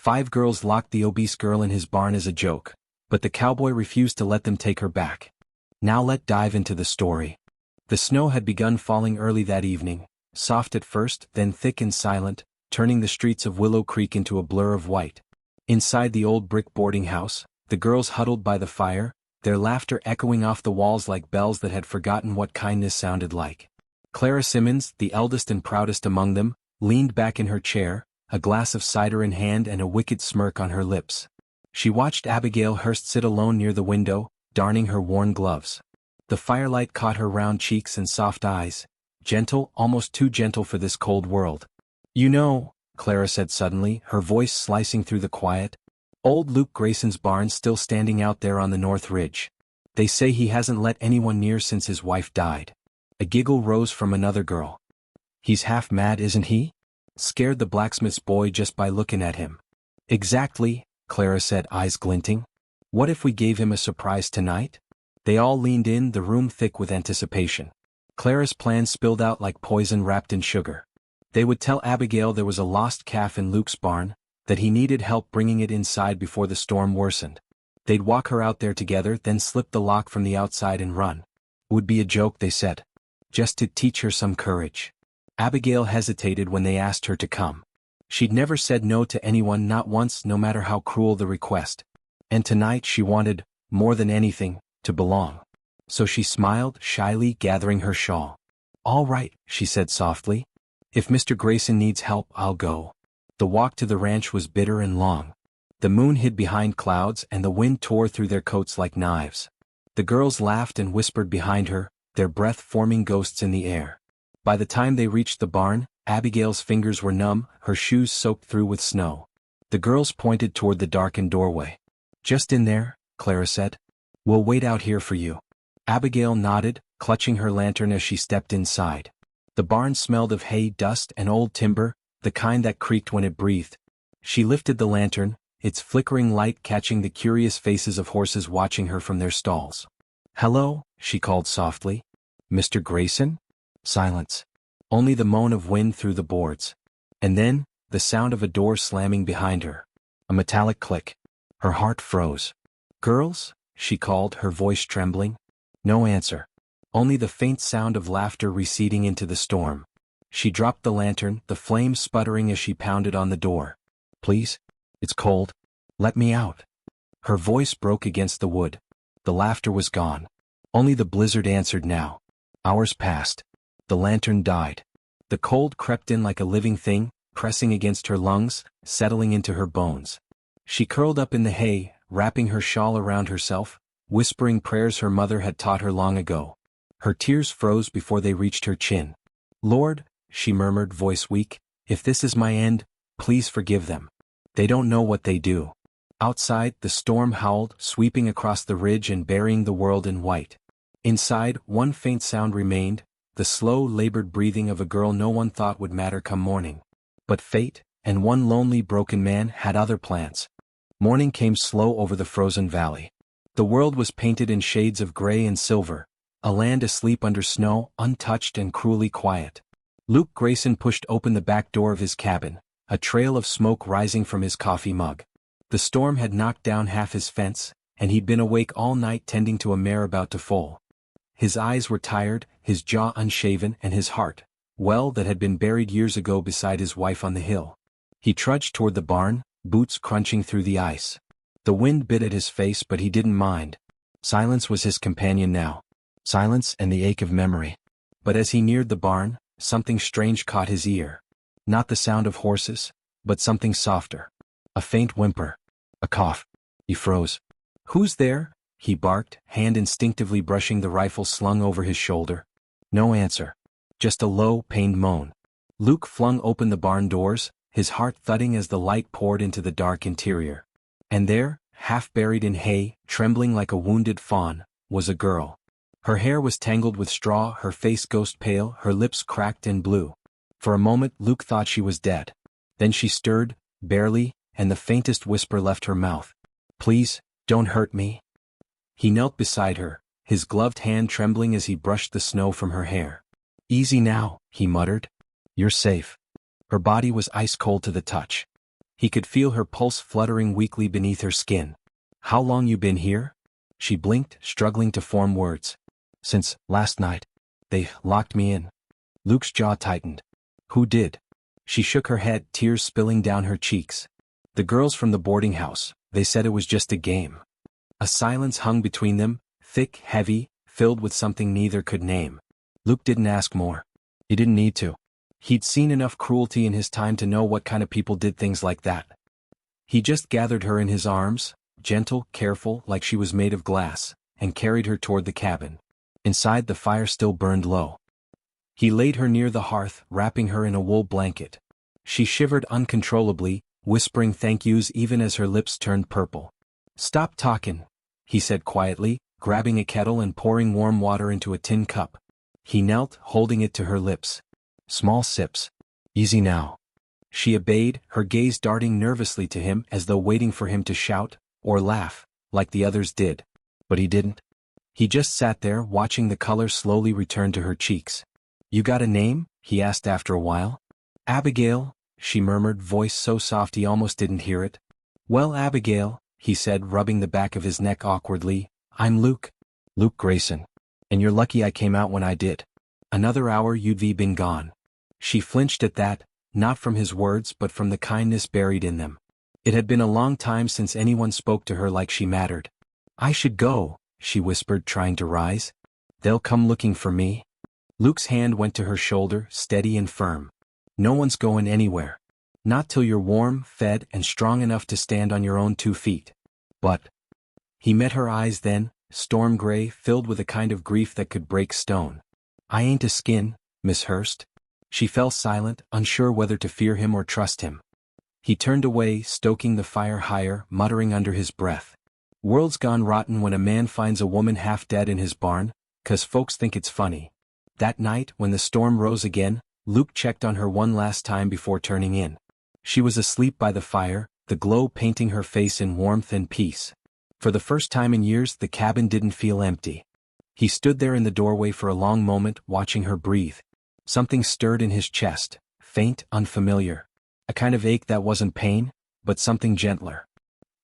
5 girls locked the obese girl in his barn as a joke, but the cowboy refused to let them take her back. Now let's dive into the story. The snow had begun falling early that evening, soft at first, then thick and silent, turning the streets of Willow Creek into a blur of white. Inside the old brick boarding house, the girls huddled by the fire, their laughter echoing off the walls like bells that had forgotten what kindness sounded like. Clara Simmons, the eldest and proudest among them, leaned back in her chair, a glass of cider in hand and a wicked smirk on her lips. She watched Abigail Hurst sit alone near the window, darning her worn gloves. The firelight caught her round cheeks and soft eyes, gentle, almost too gentle for this cold world. "You know," Clara said suddenly, her voice slicing through the quiet, "old Luke Grayson's barn's still standing out there on the north ridge. They say he hasn't let anyone near since his wife died." A giggle rose from another girl. "He's half mad, isn't he? Scared the blacksmith's boy just by looking at him." "Exactly," Clara said, eyes glinting. "What if we gave him a surprise tonight?" They all leaned in, the room thick with anticipation. Clara's plan spilled out like poison wrapped in sugar. They would tell Abigail there was a lost calf in Luke's barn, that he needed help bringing it inside before the storm worsened. They'd walk her out there together, then slip the lock from the outside and run. It would be a joke, they said. Just to teach her some courage. Abigail hesitated when they asked her to come. She'd never said no to anyone, not once, no matter how cruel the request. And tonight she wanted, more than anything, to belong. So she smiled, shyly gathering her shawl. "All right," she said softly. "If Mr. Grayson needs help, I'll go." The walk to the ranch was bitter and long. The moon hid behind clouds and the wind tore through their coats like knives. The girls laughed and whispered behind her, their breath forming ghosts in the air. By the time they reached the barn, Abigail's fingers were numb, her shoes soaked through with snow. The girls pointed toward the darkened doorway. "Just in there," Clara said. "We'll wait out here for you." Abigail nodded, clutching her lantern as she stepped inside. The barn smelled of hay, dust, and old timber, the kind that creaked when it breathed. She lifted the lantern, its flickering light catching the curious faces of horses watching her from their stalls. "Hello," she called softly. "Mr. Grayson?" Silence. Only the moan of wind through the boards. And then, the sound of a door slamming behind her. A metallic click. Her heart froze. "Girls?" she called, her voice trembling. No answer. Only the faint sound of laughter receding into the storm. She dropped the lantern, the flames sputtering as she pounded on the door. "Please? It's cold. Let me out." Her voice broke against the wood. The laughter was gone. Only the blizzard answered now. Hours passed. The lantern died. The cold crept in like a living thing, pressing against her lungs, settling into her bones. She curled up in the hay, wrapping her shawl around herself, whispering prayers her mother had taught her long ago. Her tears froze before they reached her chin. "Lord," she murmured, voice weak, "if this is my end, please forgive them. They don't know what they do." Outside, the storm howled, sweeping across the ridge and burying the world in white. Inside, one faint sound remained, the slow, labored breathing of a girl no one thought would matter come morning. But fate, and one lonely broken man, had other plans. Morning came slow over the frozen valley. The world was painted in shades of gray and silver, a land asleep under snow, untouched and cruelly quiet. Luke Grayson pushed open the back door of his cabin, a trail of smoke rising from his coffee mug. The storm had knocked down half his fence, and he'd been awake all night tending to a mare about to foal. His eyes were tired, his jaw unshaven, and his heart, well, that had been buried years ago beside his wife on the hill. He trudged toward the barn, boots crunching through the ice. The wind bit at his face, but he didn't mind. Silence was his companion now. Silence and the ache of memory. But as he neared the barn, something strange caught his ear. Not the sound of horses, but something softer. A faint whimper. A cough. He froze. "Who's there?" he barked, hand instinctively brushing the rifle slung over his shoulder. No answer. Just a low, pained moan. Luke flung open the barn doors, his heart thudding as the light poured into the dark interior. And there, half buried in hay, trembling like a wounded fawn, was a girl. Her hair was tangled with straw, her face ghost pale, her lips cracked and blue. For a moment Luke thought she was dead. Then she stirred, barely, and the faintest whisper left her mouth. "Please, don't hurt me." He knelt beside her, his gloved hand trembling as he brushed the snow from her hair. "Easy now," he muttered. "You're safe." Her body was ice cold to the touch. He could feel her pulse fluttering weakly beneath her skin. "How long you been here?" She blinked, struggling to form words. "Since last night. They locked me in." Luke's jaw tightened. "Who did?" She shook her head, tears spilling down her cheeks. "The girls from the boarding house. They said it was just a game." A silence hung between them, thick, heavy, filled with something neither could name. Luke didn't ask more. He didn't need to. He'd seen enough cruelty in his time to know what kind of people did things like that. He just gathered her in his arms, gentle, careful, like she was made of glass, and carried her toward the cabin. Inside, the fire still burned low. He laid her near the hearth, wrapping her in a wool blanket. She shivered uncontrollably, whispering thank yous even as her lips turned purple. "Stop talking," he said quietly, grabbing a kettle and pouring warm water into a tin cup. He knelt, holding it to her lips. "Small sips. Easy now." She obeyed, her gaze darting nervously to him as though waiting for him to shout, or laugh, like the others did. But he didn't. He just sat there, watching the color slowly return to her cheeks. "You got a name?" he asked after a while. "Abigail," she murmured, voice so soft he almost didn't hear it. "Well, Abigail," he said, rubbing the back of his neck awkwardly, "I'm Luke. Luke Grayson. And you're lucky I came out when I did. Another hour you'd been gone." She flinched at that, not from his words but from the kindness buried in them. It had been a long time since anyone spoke to her like she mattered. "I should go," she whispered, trying to rise. "They'll come looking for me." Luke's hand went to her shoulder, steady and firm. "No one's going anywhere. Not till you're warm, fed, and strong enough to stand on your own 2 feet. But—" He met her eyes then, storm gray, filled with a kind of grief that could break stone. "I ain't a skin, Miss Hurst." She fell silent, unsure whether to fear him or trust him. He turned away, stoking the fire higher, muttering under his breath. "World's gone rotten when a man finds a woman half dead in his barn, 'cause folks think it's funny." That night, when the storm rose again, Luke checked on her one last time before turning in. She was asleep by the fire, the glow painting her face in warmth and peace. For the first time in years, the cabin didn't feel empty. He stood there in the doorway for a long moment, watching her breathe. Something stirred in his chest, faint, unfamiliar. A kind of ache that wasn't pain, but something gentler.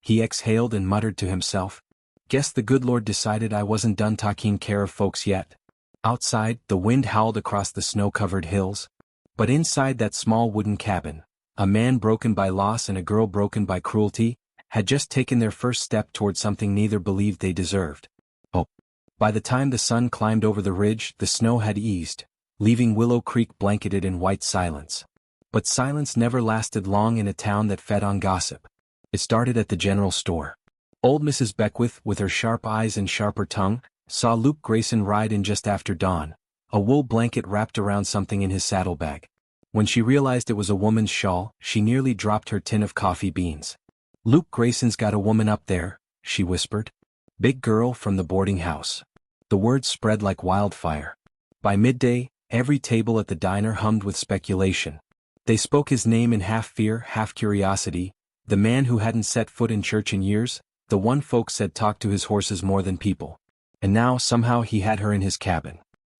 He exhaled and muttered to himself, "Guess the good Lord decided I wasn't done taking care of folks yet." Outside, the wind howled across the snow-covered hills. But inside that small wooden cabin, a man broken by loss and a girl broken by cruelty had just taken their first step toward something neither believed they deserved. Hope. By the time the sun climbed over the ridge, the snow had eased, leaving Willow Creek blanketed in white silence. But silence never lasted long in a town that fed on gossip. It started at the general store. Old Mrs. Beckwith, with her sharp eyes and sharper tongue, saw Luke Grayson ride in just after dawn, a wool blanket wrapped around something in his saddlebag. When she realized it was a woman's shawl, she nearly dropped her tin of coffee beans. "Luke Grayson's got a woman up there," she whispered. "Big girl from the boarding house." The word spread like wildfire. By midday, every table at the diner hummed with speculation. They spoke his name in half fear, half curiosity, the man who hadn't set foot in church in years, the one folks said talked to his horses more than people. And now, somehow, he had her in his cabin.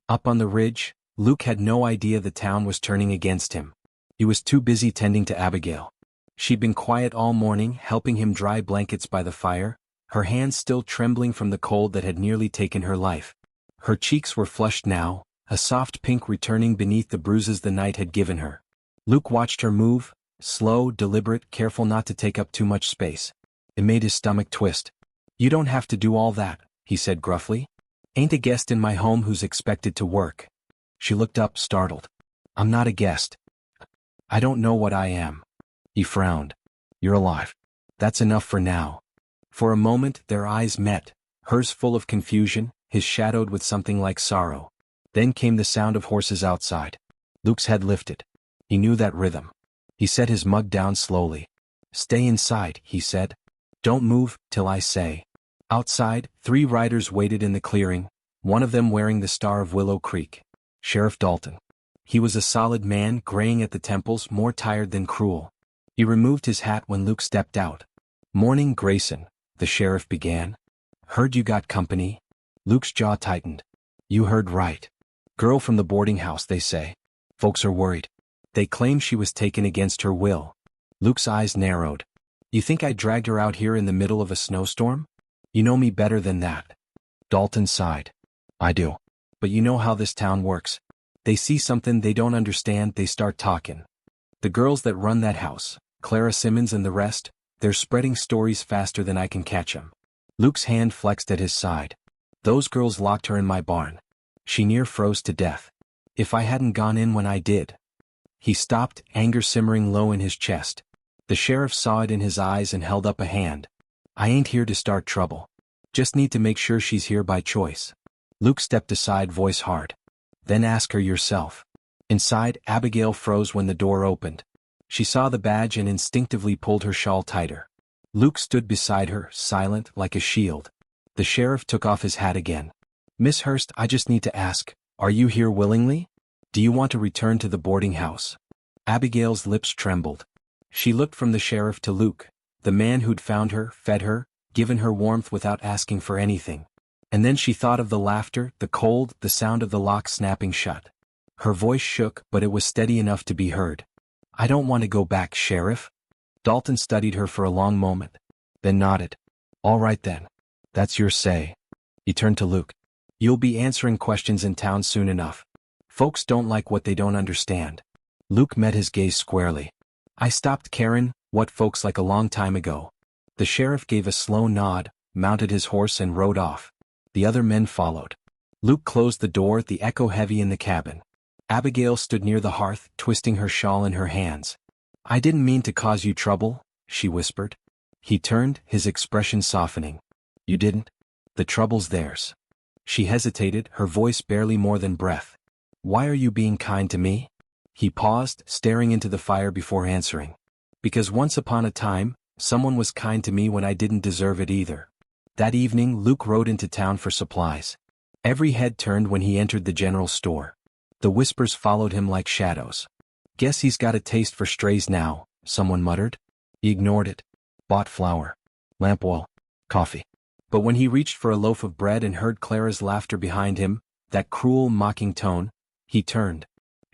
Up on the ridge, Luke had no idea the town was turning against him. He was too busy tending to Abigail. She'd been quiet all morning, helping him dry blankets by the fire, her hands still trembling from the cold that had nearly taken her life. Her cheeks were flushed now, a soft pink returning beneath the bruises the night had given her. Luke watched her move, slow, deliberate, careful not to take up too much space. It made his stomach twist. "You don't have to do all that," he said gruffly. "Ain't a guest in my home who's expected to work." She looked up, startled. "I'm not a guest. I don't know what I am." He frowned. "You're alive. That's enough for now." For a moment, their eyes met, hers full of confusion, his shadowed with something like sorrow. Then came the sound of horses outside. Luke's head lifted. He knew that rhythm. He set his mug down slowly. "Stay inside," he said. "Don't move till I say." Outside, 3 riders waited in the clearing, one of them wearing the star of Willow Creek. Sheriff Dalton. He was a solid man, graying at the temples, more tired than cruel. He removed his hat when Luke stepped out. "Morning, Grayson," the sheriff began. "Heard you got company?" Luke's jaw tightened. "You heard right. Girl from the boarding house, they say. Folks are worried. They claim she was taken against her will." Luke's eyes narrowed. You think I dragged her out here in the middle of a snowstorm? You know me better than that. Dalton sighed. I do. But you know how this town works. They see something they don't understand, they start talking. The girls that run that house, Clara Simmons and the rest, they're spreading stories faster than I can catch 'em. Luke's hand flexed at his side. Those girls locked her in my barn. She near froze to death. If I hadn't gone in when I did. He stopped, anger simmering low in his chest. The sheriff saw it in his eyes and held up a hand. I ain't here to start trouble. Just need to make sure she's here by choice. Luke stepped aside, voice hard. Then ask her yourself. Inside, Abigail froze when the door opened. She saw the badge and instinctively pulled her shawl tighter. Luke stood beside her, silent, like a shield. The sheriff took off his hat again. Miss Hurst, I just need to ask, are you here willingly? Do you want to return to the boarding house? Abigail's lips trembled. She looked from the sheriff to Luke, the man who'd found her, fed her, given her warmth without asking for anything. And then she thought of the laughter, the cold, the sound of the lock snapping shut. Her voice shook, but it was steady enough to be heard. I don't want to go back, Sheriff. Dalton studied her for a long moment, then nodded. All right then. That's your say. He turned to Luke. You'll be answering questions in town soon enough. Folks don't like what they don't understand. Luke met his gaze squarely. I stopped caring what folks like a long time ago. The sheriff gave a slow nod, mounted his horse and rode off. The other men followed. Luke closed the door, the echo heavy in the cabin. Abigail stood near the hearth, twisting her shawl in her hands. I didn't mean to cause you trouble, she whispered. He turned, his expression softening. You didn't? The trouble's theirs. She hesitated, her voice barely more than breath. Why are you being kind to me? He paused, staring into the fire before answering. Because once upon a time, someone was kind to me when I didn't deserve it either. That evening, Luke rode into town for supplies. Every head turned when he entered the general store. The whispers followed him like shadows. Guess he's got a taste for strays now, someone muttered. He ignored it. Bought flour, lamp oil, coffee. But when he reached for a loaf of bread and heard Clara's laughter behind him, that cruel, mocking tone, he turned.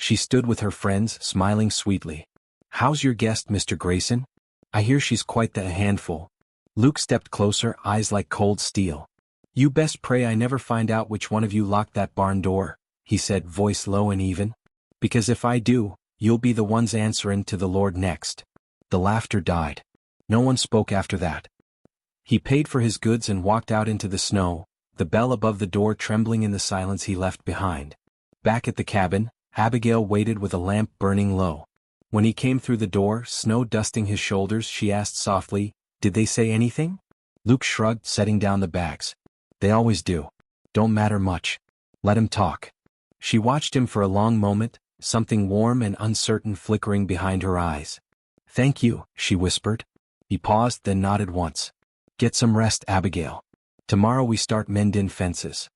She stood with her friends, smiling sweetly. How's your guest, Mr. Grayson? I hear she's quite the handful. Luke stepped closer, eyes like cold steel. You best pray I never find out which one of you locked that barn door, he said, voice low and even. Because if I do, you'll be the ones answering to the Lord next. The laughter died. No one spoke after that. He paid for his goods and walked out into the snow, the bell above the door trembling in the silence he left behind. Back at the cabin, Abigail waited with a lamp burning low. When he came through the door, snow dusting his shoulders, she asked softly, Did they say anything? Luke shrugged, setting down the bags. They always do. Don't matter much. Let him talk. She watched him for a long moment, something warm and uncertain flickering behind her eyes. Thank you, she whispered. He paused, then nodded once. Get some rest, Abigail. Tomorrow we start mending fences.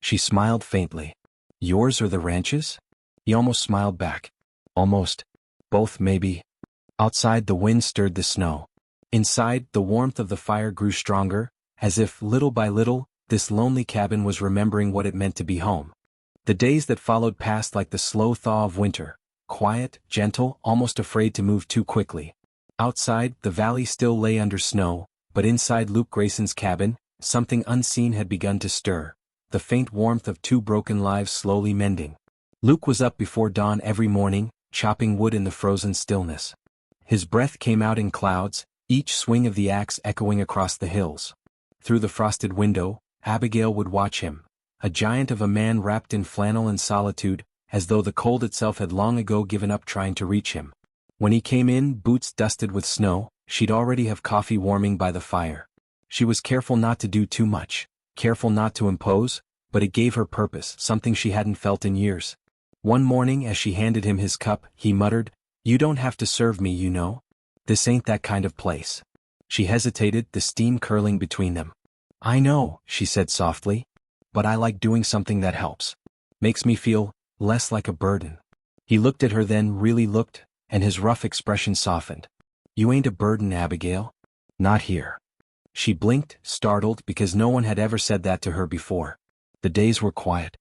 She smiled faintly. Yours or the ranch's? He almost smiled back. Almost. Both, maybe. Outside, the wind stirred the snow. Inside, the warmth of the fire grew stronger, as if, little by little, this lonely cabin was remembering what it meant to be home. The days that followed passed like the slow thaw of winter, quiet, gentle, almost afraid to move too quickly. Outside, the valley still lay under snow, but inside Luke Grayson's cabin, something unseen had begun to stir, the faint warmth of two broken lives slowly mending. Luke was up before dawn every morning, chopping wood in the frozen stillness. His breath came out in clouds, each swing of the axe echoing across the hills. Through the frosted window, Abigail would watch him, a giant of a man wrapped in flannel and solitude, as though the cold itself had long ago given up trying to reach him. When he came in, boots dusted with snow, she'd already have coffee warming by the fire. She was careful not to do too much, careful not to impose, but it gave her purpose, something she hadn't felt in years. One morning as she handed him his cup, he muttered, You don't have to serve me, you know. This ain't that kind of place. She hesitated, the steam curling between them. I know, she said softly. But I like doing something that helps. Makes me feel less like a burden. He looked at her then, really looked, and his rough expression softened. You ain't a burden, Abigail. Not here. She blinked, startled, because no one had ever said that to her before. The days were quiet.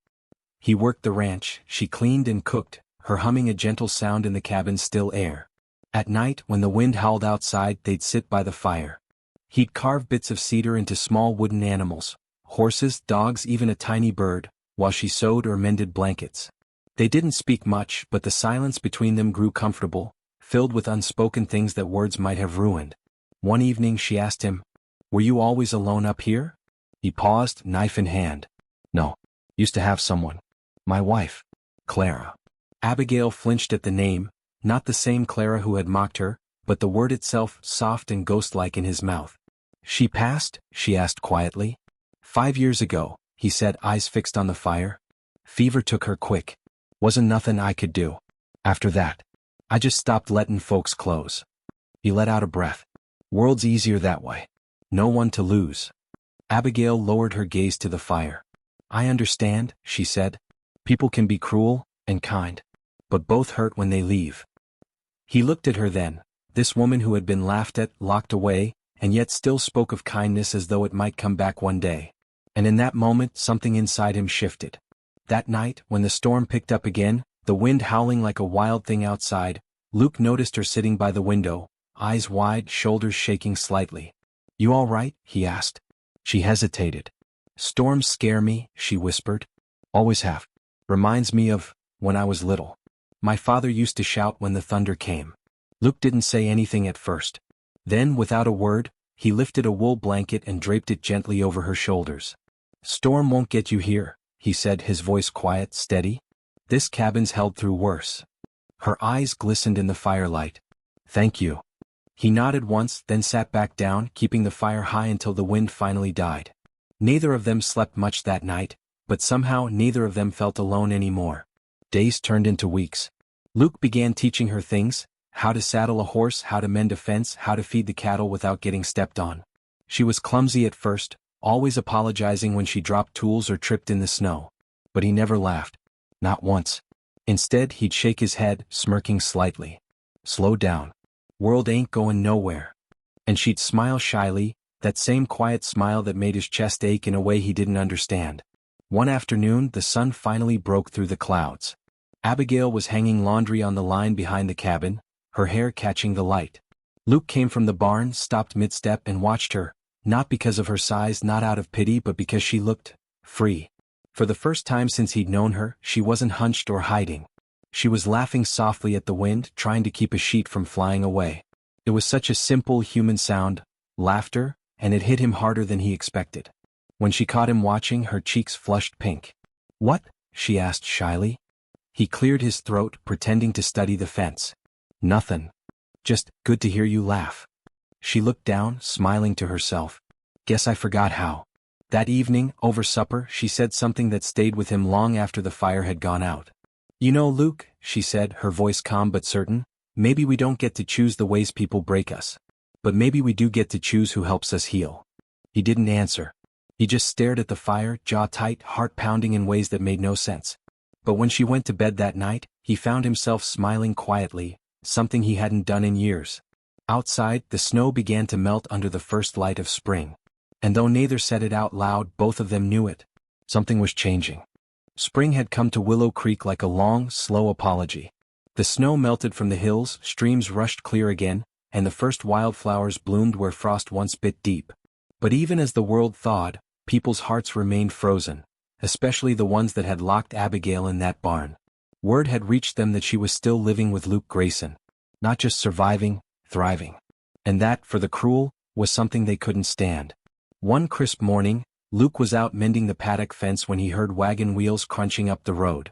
He worked the ranch, she cleaned and cooked, her humming a gentle sound in the cabin's still air. At night, when the wind howled outside, they'd sit by the fire. He'd carve bits of cedar into small wooden animals, horses, dogs, even a tiny bird, while she sewed or mended blankets. They didn't speak much, but the silence between them grew comfortable, filled with unspoken things that words might have ruined. One evening she asked him, "Were you always alone up here?" He paused, knife in hand. "No. Used to have someone. My wife, Clara." Abigail flinched at the name, not the same Clara who had mocked her, but the word itself soft and ghost-like in his mouth. "She passed?" she asked quietly. "5 years ago," he said, eyes fixed on the fire. "Fever took her quick. Wasn't nothing I could do. After that, I just stopped letting folks close." He let out a breath. "World's easier that way. No one to lose." Abigail lowered her gaze to the fire. "I understand," she said. "People can be cruel and kind, but both hurt when they leave." He looked at her then, this woman who had been laughed at, locked away, and yet still spoke of kindness as though it might come back one day. And in that moment something inside him shifted. That night, when the storm picked up again, the wind howling like a wild thing outside, Luke noticed her sitting by the window, eyes wide, shoulders shaking slightly. "You all right?" he asked. She hesitated. "Storms scare me," she whispered. "Always have. Reminds me of when I was little. My father used to shout when the thunder came." Luke didn't say anything at first. Then, without a word, he lifted a wool blanket and draped it gently over her shoulders. "Storm won't get you here," he said, his voice quiet, steady. "This cabin's held through worse." Her eyes glistened in the firelight. "Thank you." He nodded once, then sat back down, keeping the fire high until the wind finally died. Neither of them slept much that night, but somehow neither of them felt alone anymore. Days turned into weeks. Luke began teaching her things: how to saddle a horse, how to mend a fence, how to feed the cattle without getting stepped on. She was clumsy at first, always apologizing when she dropped tools or tripped in the snow. But he never laughed. Not once. Instead, he'd shake his head, smirking slightly. "Slow down. World ain't going nowhere." And she'd smile shyly, that same quiet smile that made his chest ache in a way he didn't understand. One afternoon, the sun finally broke through the clouds. Abigail was hanging laundry on the line behind the cabin, her hair catching the light. Luke came from the barn, stopped mid-step and watched her, not because of her size, not out of pity, but because she looked free. For the first time since he'd known her, she wasn't hunched or hiding. She was laughing softly at the wind, trying to keep a sheet from flying away. It was such a simple human sound, laughter, and it hit him harder than he expected. When she caught him watching, her cheeks flushed pink. "What?" she asked shyly. He cleared his throat, pretending to study the fence. "Nothin'. Just good to hear you laugh." She looked down, smiling to herself. "Guess I forgot how." That evening, over supper, she said something that stayed with him long after the fire had gone out. "You know, Luke," she said, her voice calm but certain, "maybe we don't get to choose the ways people break us. But maybe we do get to choose who helps us heal." He didn't answer. He just stared at the fire, jaw tight, heart pounding in ways that made no sense. But when she went to bed that night, he found himself smiling quietly, something he hadn't done in years. Outside, the snow began to melt under the first light of spring. And though neither said it out loud, both of them knew it. Something was changing. Spring had come to Willow Creek like a long, slow apology. The snow melted from the hills, streams rushed clear again, and the first wildflowers bloomed where frost once bit deep. But even as the world thawed, people's hearts remained frozen, especially the ones that had locked Abigail in that barn. Word had reached them that she was still living with Luke Grayson. Not just surviving, thriving. And that, for the cruel, was something they couldn't stand. One crisp morning, Luke was out mending the paddock fence when he heard wagon wheels crunching up the road.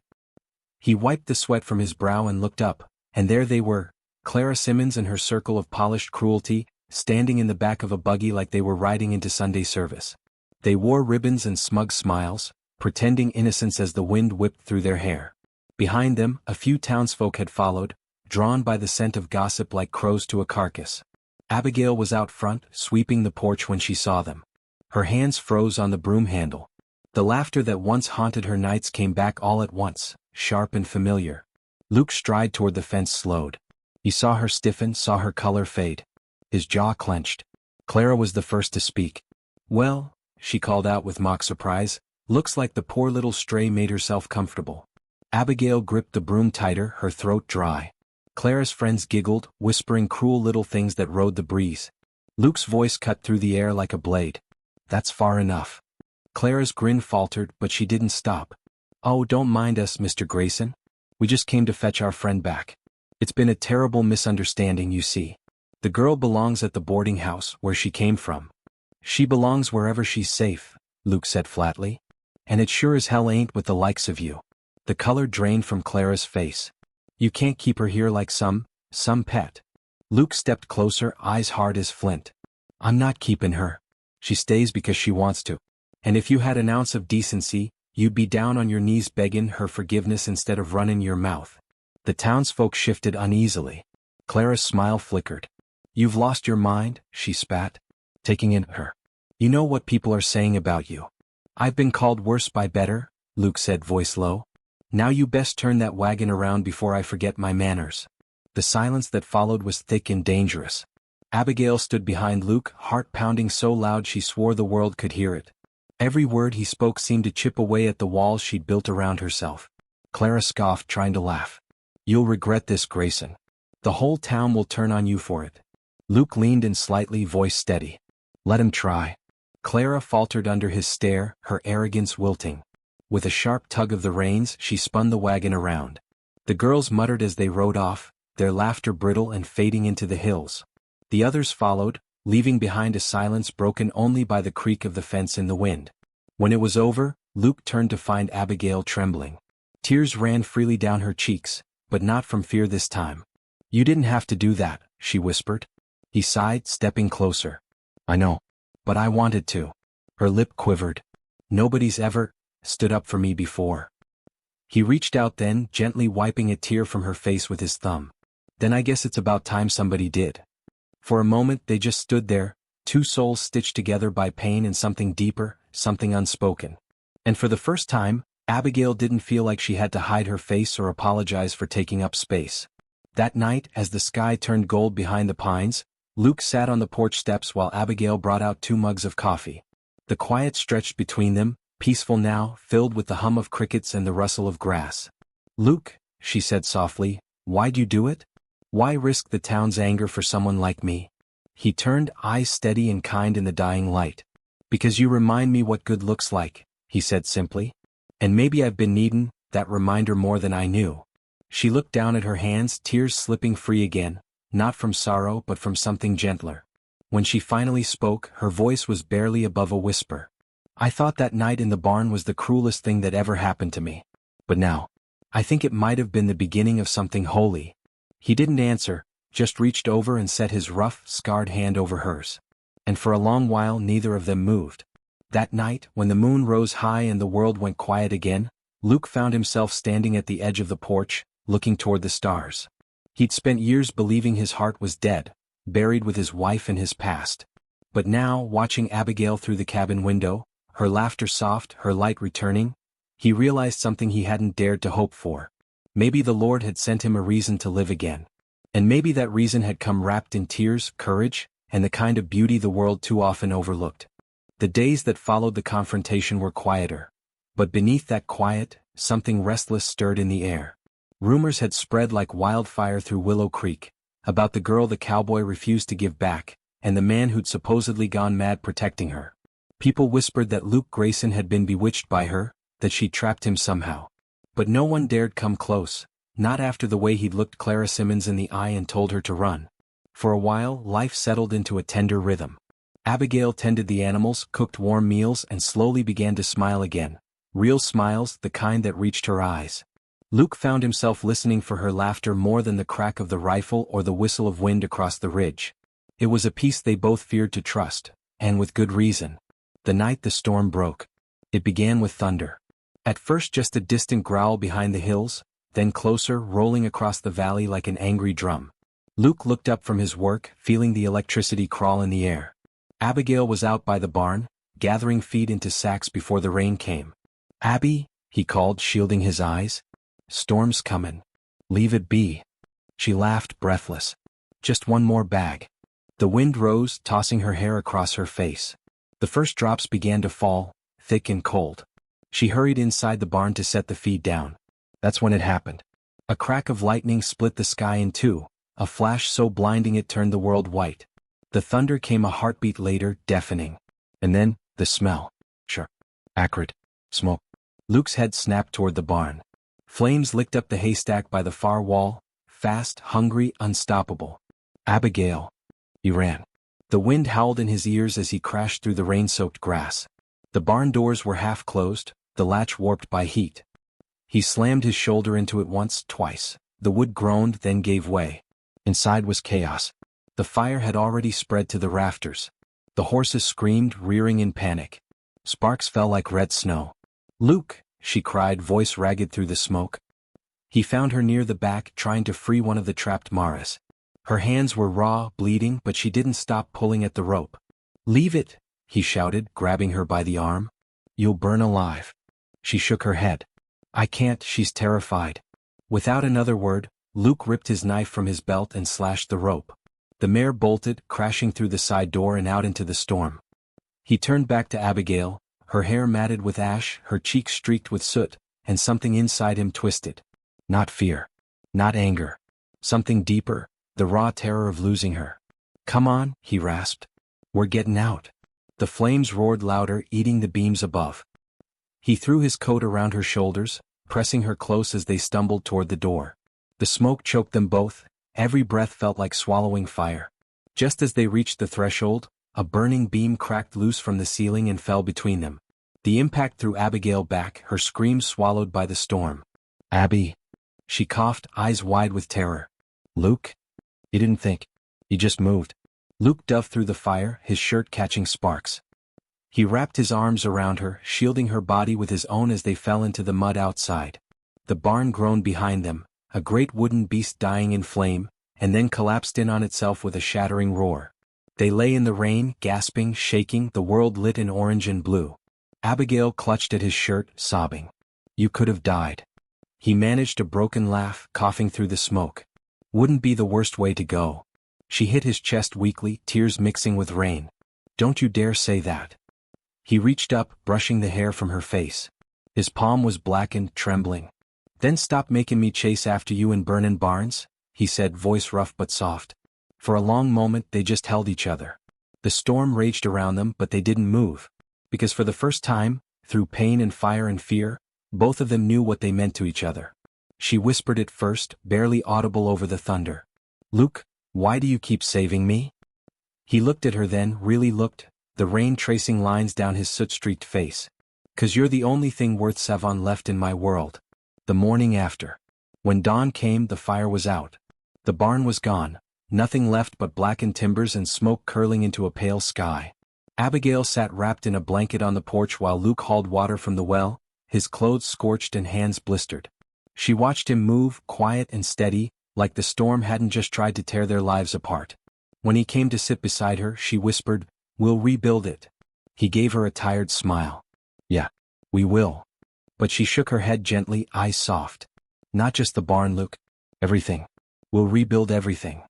He wiped the sweat from his brow and looked up, and there they were, Clara Simmons and her circle of polished cruelty, standing in the back of a buggy like they were riding into Sunday service. They wore ribbons and smug smiles, pretending innocence as the wind whipped through their hair. Behind them, a few townsfolk had followed, drawn by the scent of gossip like crows to a carcass. Abigail was out front, sweeping the porch when she saw them. Her hands froze on the broom handle. The laughter that once haunted her nights came back all at once, sharp and familiar. Luke's stride toward the fence slowed. He saw her stiffen, saw her color fade. His jaw clenched. Clara was the first to speak. "Well," she called out with mock surprise, "looks like the poor little stray made herself comfortable." Abigail gripped the broom tighter, her throat dry. Clara's friends giggled, whispering cruel little things that rode the breeze. Luke's voice cut through the air like a blade. That's far enough. Clara's grin faltered, but she didn't stop. Oh, don't mind us, Mr. Grayson. We just came to fetch our friend back. It's been a terrible misunderstanding, you see. The girl belongs at the boarding house where she came from. She belongs wherever she's safe, Luke said flatly. And it sure as hell ain't with the likes of you. The color drained from Clara's face. You can't keep her here like some pet. Luke stepped closer, eyes hard as flint. I'm not keeping her. She stays because she wants to. And if you had an ounce of decency, you'd be down on your knees begging her forgiveness instead of running your mouth. The townsfolk shifted uneasily. Clara's smile flickered. You've lost your mind, she spat, taking in her. You know what people are saying about you. I've been called worse by better, Luke said, voice low. Now you best turn that wagon around before I forget my manners. The silence that followed was thick and dangerous. Abigail stood behind Luke, heart pounding so loud she swore the world could hear it. Every word he spoke seemed to chip away at the walls she'd built around herself. Clara scoffed, trying to laugh. You'll regret this, Grayson. The whole town will turn on you for it. Luke leaned in slightly, voice steady. Let him try. Clara faltered under his stare, her arrogance wilting. With a sharp tug of the reins, she spun the wagon around. The girls muttered as they rode off, their laughter brittle and fading into the hills. The others followed, leaving behind a silence broken only by the creak of the fence in the wind. When it was over, Luke turned to find Abigail trembling. Tears ran freely down her cheeks, but not from fear this time. You didn't have to do that, she whispered. He sighed, stepping closer. I know. But I wanted to. Her lip quivered. Nobody's ever stood up for me before. He reached out then, gently wiping a tear from her face with his thumb. Then I guess it's about time somebody did. For a moment they just stood there, two souls stitched together by pain and something deeper, something unspoken. And for the first time, Abigail didn't feel like she had to hide her face or apologize for taking up space. That night, as the sky turned gold behind the pines, Luke sat on the porch steps while Abigail brought out 2 mugs of coffee. The quiet stretched between them, peaceful now, filled with the hum of crickets and the rustle of grass. Luke, she said softly, why'd you do it? Why risk the town's anger for someone like me? He turned, eyes steady and kind in the dying light. Because you remind me what good looks like, he said simply. And maybe I've been needin' that reminder more than I knew. She looked down at her hands, tears slipping free again, not from sorrow but from something gentler. When she finally spoke, her voice was barely above a whisper. I thought that night in the barn was the cruelest thing that ever happened to me. But now, I think it might have been the beginning of something holy. He didn't answer, just reached over and set his rough, scarred hand over hers. And for a long while neither of them moved. That night, when the moon rose high and the world went quiet again, Luke found himself standing at the edge of the porch, looking toward the stars. He'd spent years believing his heart was dead, buried with his wife and his past. But now, watching Abigail through the cabin window, her laughter soft, her light returning, he realized something he hadn't dared to hope for. Maybe the Lord had sent him a reason to live again. And maybe that reason had come wrapped in tears, courage, and the kind of beauty the world too often overlooked. The days that followed the confrontation were quieter. But beneath that quiet, something restless stirred in the air. Rumors had spread like wildfire through Willow Creek, about the girl the cowboy refused to give back, and the man who'd supposedly gone mad protecting her. People whispered that Luke Grayson had been bewitched by her, that she'd trapped him somehow. But no one dared come close, not after the way he'd looked Clara Simmons in the eye and told her to run. For a while, life settled into a tender rhythm. Abigail tended the animals, cooked warm meals, and slowly began to smile again. Real smiles, the kind that reached her eyes. Luke found himself listening for her laughter more than the crack of the rifle or the whistle of wind across the ridge. It was a peace they both feared to trust, and with good reason. The night the storm broke. It began with thunder. At first just a distant growl behind the hills, then closer, rolling across the valley like an angry drum. Luke looked up from his work, feeling the electricity crawl in the air. Abigail was out by the barn, gathering feed into sacks before the rain came. Abby, he called, shielding his eyes. Storm's comin'. Leave it be. She laughed, breathless. Just one more bag. The wind rose, tossing her hair across her face. The first drops began to fall, thick and cold. She hurried inside the barn to set the feed down. That's when it happened. A crack of lightning split the sky in two, a flash so blinding it turned the world white. The thunder came a heartbeat later, deafening. And then, the smell. Sure. Acrid. Smoke. Luke's head snapped toward the barn. Flames licked up the haystack by the far wall, fast, hungry, unstoppable. Abigail. He ran. The wind howled in his ears as he crashed through the rain-soaked grass. The barn doors were half closed, the latch warped by heat. He slammed his shoulder into it once, twice. The wood groaned, then gave way. Inside was chaos. The fire had already spread to the rafters. The horses screamed, rearing in panic. Sparks fell like red snow. "Luke!" she cried, voice ragged through the smoke. He found her near the back, trying to free one of the trapped maras. Her hands were raw, bleeding, but she didn't stop pulling at the rope. "Leave it!" he shouted, grabbing her by the arm. "You'll burn alive." She shook her head. "I can't," she's terrified. Without another word, Luke ripped his knife from his belt and slashed the rope. The mare bolted, crashing through the side door and out into the storm. He turned back to Abigail, her hair matted with ash, her cheeks streaked with soot, and something inside him twisted. Not fear. Not anger. Something deeper, the raw terror of losing her. "Come on," he rasped. "We're getting out." The flames roared louder, eating the beams above. He threw his coat around her shoulders, pressing her close as they stumbled toward the door. The smoke choked them both, every breath felt like swallowing fire. Just as they reached the threshold, a burning beam cracked loose from the ceiling and fell between them. The impact threw Abigail back, her screams swallowed by the storm. "Abby!" She coughed, eyes wide with terror. "Luke?" "You didn't think. You just moved." Luke dove through the fire, his shirt catching sparks. He wrapped his arms around her, shielding her body with his own as they fell into the mud outside. The barn groaned behind them, a great wooden beast dying in flame, and then collapsed in on itself with a shattering roar. They lay in the rain, gasping, shaking, the world lit in orange and blue. Abigail clutched at his shirt, sobbing. "You could have died." He managed a broken laugh, coughing through the smoke. "Wouldn't be the worst way to go." She hit his chest weakly, tears mixing with rain. "Don't you dare say that." He reached up, brushing the hair from her face. His palm was blackened, trembling. "Then stop making me chase after you and burn in barns," he said, voice rough but soft. For a long moment they just held each other. The storm raged around them, but they didn't move. Because for the first time, through pain and fire and fear, both of them knew what they meant to each other. She whispered it first, barely audible over the thunder. "Luke, why do you keep saving me?" He looked at her then, really looked, the rain tracing lines down his soot-streaked face. "'Cause you're the only thing worth saving left in my world." The morning after. When dawn came, the fire was out. The barn was gone, nothing left but blackened timbers and smoke curling into a pale sky. Abigail sat wrapped in a blanket on the porch while Luke hauled water from the well, his clothes scorched and hands blistered. She watched him move, quiet and steady, like the storm hadn't just tried to tear their lives apart. When he came to sit beside her, she whispered, "We'll rebuild it." He gave her a tired smile. "Yeah, we will." But she shook her head gently, eyes soft. "Not just the barn, Luke. Everything. We'll rebuild everything."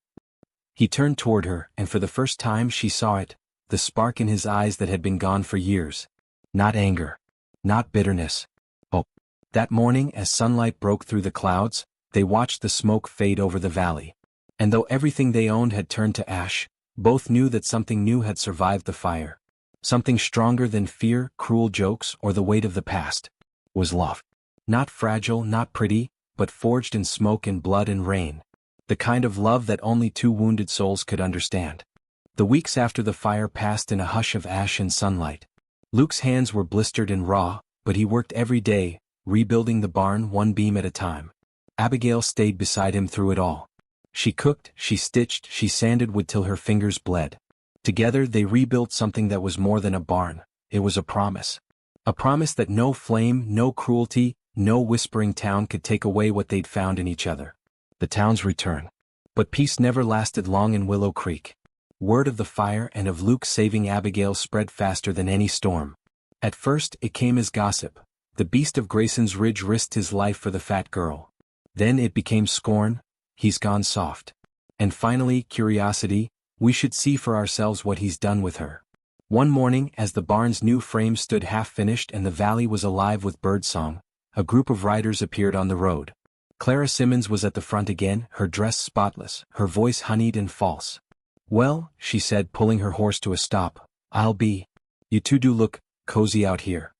He turned toward her, and for the first time she saw it, the spark in his eyes that had been gone for years. Not anger. Not bitterness. Hope. That morning, as sunlight broke through the clouds, they watched the smoke fade over the valley. And though everything they owned had turned to ash, both knew that something new had survived the fire. Something stronger than fear, cruel jokes, or the weight of the past. Was love. Not fragile, not pretty, but forged in smoke and blood and rain. The kind of love that only two wounded souls could understand. The weeks after the fire passed in a hush of ash and sunlight. Luke's hands were blistered and raw, but he worked every day, rebuilding the barn one beam at a time. Abigail stayed beside him through it all. She cooked, she stitched, she sanded wood till her fingers bled. Together they rebuilt something that was more than a barn. It was a promise. A promise that no flame, no cruelty, no whispering town could take away what they'd found in each other. The town's return. But peace never lasted long in Willow Creek. Word of the fire and of Luke saving Abigail spread faster than any storm. At first, it came as gossip. The beast of Grayson's Ridge risked his life for the fat girl. Then it became scorn. He's gone soft. And finally, curiosity. We should see for ourselves what he's done with her. One morning, as the barn's new frame stood half-finished and the valley was alive with birdsong, a group of riders appeared on the road. Clara Simmons was at the front again, her dress spotless, her voice honeyed and false. "Well," she said, pulling her horse to a stop, "you two do look cozy out here."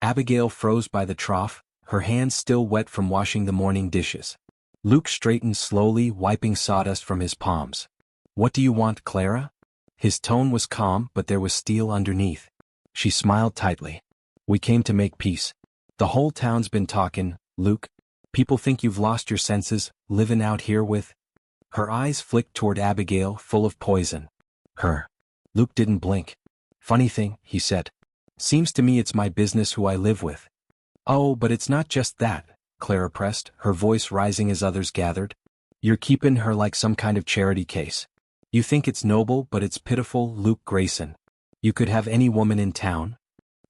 Abigail froze by the trough, her hands still wet from washing the morning dishes. Luke straightened slowly, wiping sawdust from his palms. "What do you want, Clara?" His tone was calm, but there was steel underneath. She smiled tightly. "We came to make peace. The whole town's been talkin', Luke. People think you've lost your senses, livin' out here with—" Her eyes flicked toward Abigail, full of poison. "Her." Luke didn't blink. "Funny thing," he said. "Seems to me it's my business who I live with." "Oh, but it's not just that," Clara pressed, her voice rising as others gathered. "You're keepin' her like some kind of charity case. You think it's noble, but it's pitiful, Luke Grayson. You could have any woman in town."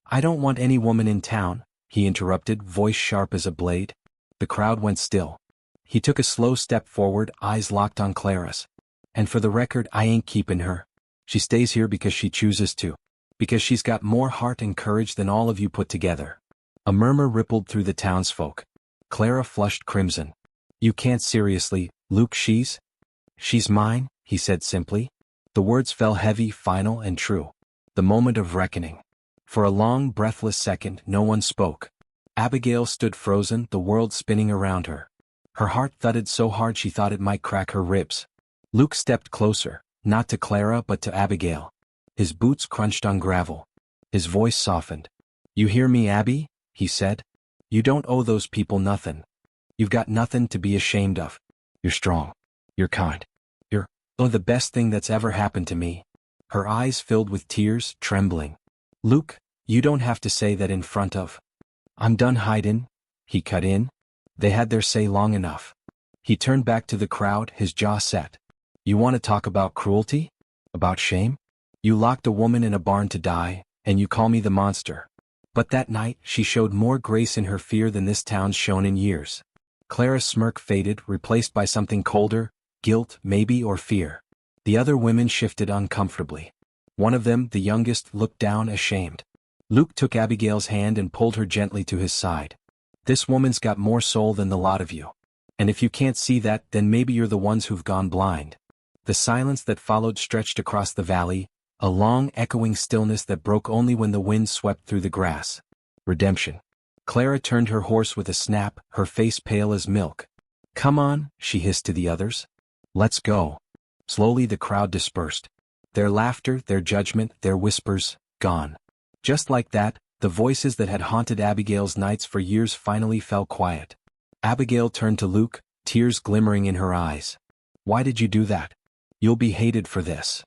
"I don't want any woman in town," he interrupted, voice sharp as a blade. The crowd went still. He took a slow step forward, eyes locked on Clara's. "And for the record, I ain't keepin' her. She stays here because she chooses to. Because she's got more heart and courage than all of you put together." A murmur rippled through the townsfolk. Clara flushed crimson. "You can't seriously, Luke, she's mine," he said simply. The words fell heavy, final, and true. The moment of reckoning. For a long, breathless second, no one spoke. Abigail stood frozen, the world spinning around her. Her heart thudded so hard she thought it might crack her ribs. Luke stepped closer, not to Clara but to Abigail. His boots crunched on gravel. His voice softened. "You hear me, Abby?" he said. "You don't owe those people nothin'. You've got nothin' to be ashamed of. You're strong. You're kind. You're the best thing that's ever happened to me." Her eyes filled with tears, trembling. "Luke, you don't have to say that in front of—" "I'm done hidin'," he cut in. "They had their say long enough." He turned back to the crowd, his jaw set. "You want to talk about cruelty? About shame? You locked a woman in a barn to die, and you call me the monster." But that night, she showed more grace in her fear than this town's shown in years. Clara's smirk faded, replaced by something colder, guilt, maybe, or fear. The other women shifted uncomfortably. One of them, the youngest, looked down, ashamed. Luke took Abigail's hand and pulled her gently to his side. "This woman's got more soul than the lot of you. And if you can't see that, then maybe you're the ones who've gone blind." The silence that followed stretched across the valley, a long, echoing stillness that broke only when the wind swept through the grass. Redemption. Clara turned her horse with a snap, her face pale as milk. "Come on," she hissed to the others. "Let's go." Slowly the crowd dispersed. Their laughter, their judgment, their whispers, gone. Just like that, the voices that had haunted Abigail's nights for years finally fell quiet. Abigail turned to Luke, tears glimmering in her eyes. "Why did you do that? You'll be hated for this."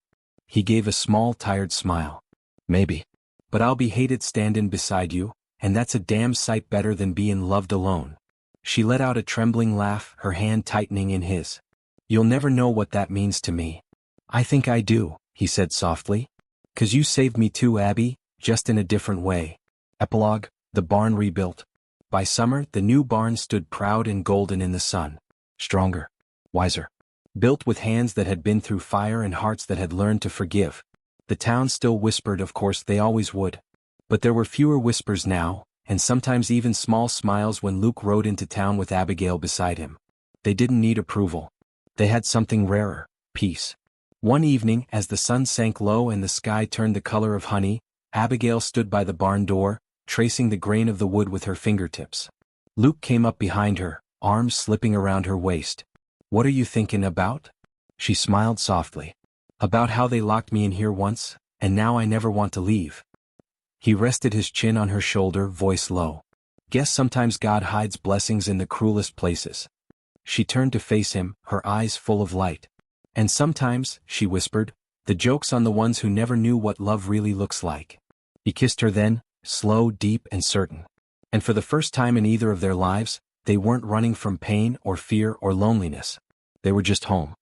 He gave a small, tired smile. "Maybe. But I'll be hated standin' beside you, and that's a damn sight better than bein' loved alone." She let out a trembling laugh, her hand tightening in his. "You'll never know what that means to me." "I think I do," he said softly. "'Cause you saved me too, Abby, just in a different way." Epilogue, the barn rebuilt. By summer, the new barn stood proud and golden in the sun. Stronger. Wiser. Built with hands that had been through fire and hearts that had learned to forgive. The town still whispered, of course they always would. But there were fewer whispers now, and sometimes even small smiles when Luke rode into town with Abigail beside him. They didn't need approval. They had something rarer, peace. One evening, as the sun sank low and the sky turned the color of honey, Abigail stood by the barn door, tracing the grain of the wood with her fingertips. Luke came up behind her, arms slipping around her waist. "What are you thinking about?" She smiled softly. "About how they locked me in here once, and now I never want to leave." He rested his chin on her shoulder, voice low. "Guess sometimes God hides blessings in the cruelest places." She turned to face him, her eyes full of light. "And sometimes," she whispered, "the joke's on the ones who never knew what love really looks like." He kissed her then, slow, deep, and certain. And for the first time in either of their lives, they weren't running from pain or fear or loneliness. They were just home.